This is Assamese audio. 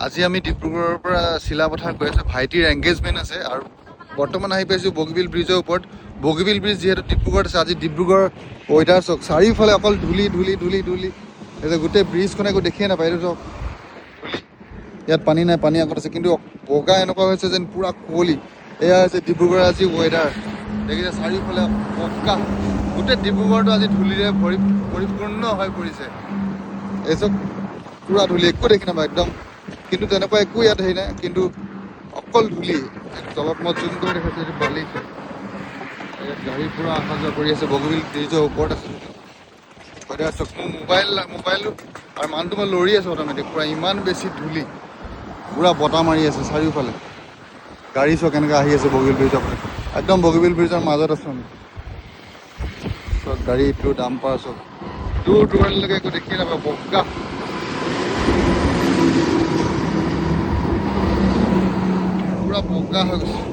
আজি আমি ডিব্ৰুগড়ৰ পৰা চিলাপথাৰ গৈ আছোঁ, ভাইটিৰ এংগেজমেণ্ট আছে আৰু বৰ্তমান আহি পাইছোঁ বগীবিল ব্ৰিজৰ ওপৰত। বগীবিল ব্ৰিজ যিহেতু ডিব্ৰুগড়ত আছে, আজি ডিব্ৰুগড় ৱেডাৰ চাওক, চাৰিওফালে অকল ধূলি ধূলি ধূলি ধূলি। এতিয়া গোটেই ব্ৰিজখন একো দেখিয়ে নাপায়, এইটো চাওক ইয়াত পানী নাই, পানী আগত আছে, কিন্তু বগা এনেকুৱা হৈছে যেন পূৰা কুঁৱলী। এয়া হৈছে ডিব্ৰুগড়ৰ আজি ৱেডাৰ, দেখিছে চাৰিওফালে বগা, গোটেই ডিব্ৰুগড়টো আজি ধূলিৰে পৰিপূৰ্ণ হৈ পৰিছে। এই চব পূৰা ধূলি, একো দেখি নাপায় একদম, কিন্তু তেনেকুৱা একো ইয়াত হেৰি নাই, কিন্তু অকল ধূলি। তলত মই জুম কৰি দেখাইছোঁ, এইটো বালি, ইয়াত গাড়ী পূৰা অহা যোৱা কৰি আছে, বগীবিল ব্ৰিজৰ ওপৰত আছে। মোৰ মোবাইলটো আৰু মানুহটো মই লৰি আছোঁ অট'মেটিক, পূৰা ইমান বেছি ধূলি, পূৰা বতাহ মাৰি আছে চাৰিওফালে। গাড়ী চোৱা কেনেকৈ আহি আছে বগীবিল ব্ৰিজৰ ফালে, একদম বগীবিল ব্ৰিজৰ মাজত আছোঁ আমি। চব গাড়ীটো ডাম্পাৰ চব দূৰ দূৰণিলৈকে একো দেখিয়ে নাপায়, বগা পূৰা বগা হৈ গৈছে।